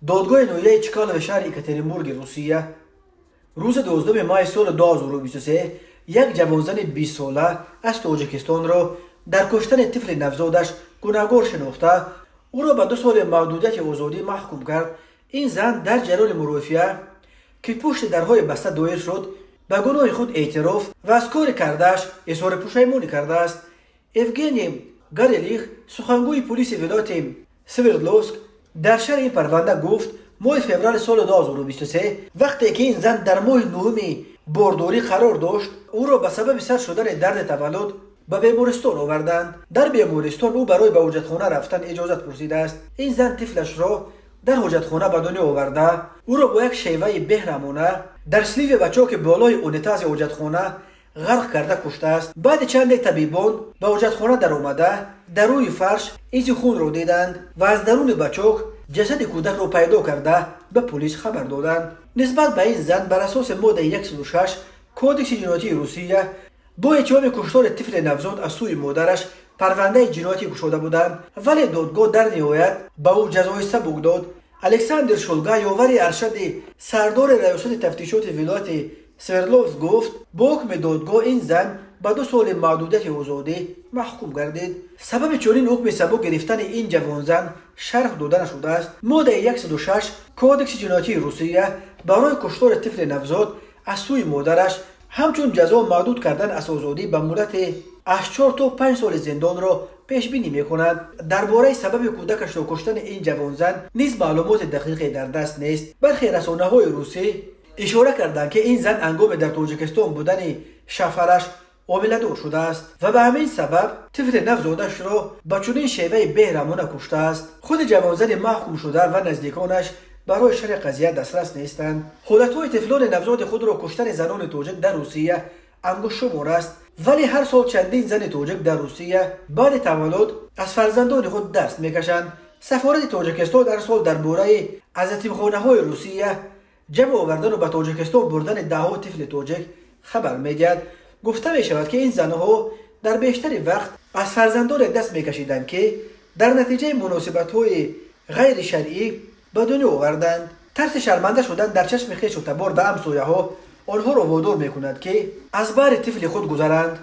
دادگاه نویه چکالوف شهر یکاترینبورگ روسیه روز 12 ماه سال 2023 یک جوانزن 20 ساله از تاجیکستان را در کشتن طفل نوزادش گناهکار شناخته او را به 2 سال محدودیت آزادی محکوم کرد. این زن در جریان مرافعه که پشت درهای بسته دایر شد به گناه خود اعتراف و از کار کردهش اظهار پشیمانی کرده است. evgeniy گاریلیخ سخنگوی پلیس ولایت سوردلوفسک در شرح این پرونده گفت ماه فوریه سال 2023 وقتی که این زن در ماه نهم بارداری قرار داشت او را به سبب سر شدن درد تولد به بیمارستان آوردند. در بیمارستان او برای به حاجتخانه رفتن اجازت پرسیده است. این زن طفلش را در حاجتخانه به دنیا آورده او را با یک شیوه بهرمانه در سلیو بچاک بالای اونیتاز حاجتخانه غرق کرده کشته است. بعد چند طبیبان به حاجتخانه در آمده در روی فرش ایزی خون را دیدند و از درون بچاک جسد کودک را پیدا کرده به پلیس خبر دادند. نسبت به این زن بر اساس ماده 106 کودکس جنایتی روسیه با اتهام کشتار طفل نوزاد از سوی مادرش پرونده جنایتی گشوده بودند، ولی دادگاه در نهایت به او جزای سبک داد. الکساندر شولگا یاور ارشد سردار ریاست تفتیشات ولایت سوردلوفسک گفت با حکم دادگاه این زن به 2 سال محدودیت آزادی محکوم گردید. سبب چنین حکم سبک گرفتن این جوانزن شرح داده نشده است. ماده 106 کودکس جنایتی روسیه برای کشتار طفل نوزاد از سوی مادرش همچون جزا محدود کردن از آزادی به مدت از 4 تا 5 سال زندان را پیش بینی می‌کند. درباره سبب کودکش را کشتن این جوانزن نیز معلومات دقیقی در دست نیست. برخی رسانه‌های روسی اشاره کردند که این زن هنگام در تاجیکستان بودن شوهرش حامله‌دار شده است و به همین سبب طفل نوزادش را به چنین شیوه بهرمانه کشته است. خود جوانزن محکوم شده و نزدیکانش برای شرح قضیه دسترس نیستند. حالتهای طفلان نوزاد خود را کشتن زنان تاجیک در روسیه انگشت شمار است، ولی هر سال چندین زن تاجیک در روسیه بعد تولد از فرزندان خود دست میکشند. سفارت تاجیکستان هر سال درباره از یتیمخانه‌های روسیه جمع آوردن و به تاجیکستان بردن ده‌ها طفل تاجیک خبر میدهد. گفته می شود که این زنها در بیشتر وقت از فرزندان دست میکشیدند که در نتیجه مناسبت‌های غیر شرعی به دنیا آوردند. ترس شرمنده شدن در چشم خویش و تبار به همسایه‌ها آنها را وادار میکند که از بر طفل خود گذرند.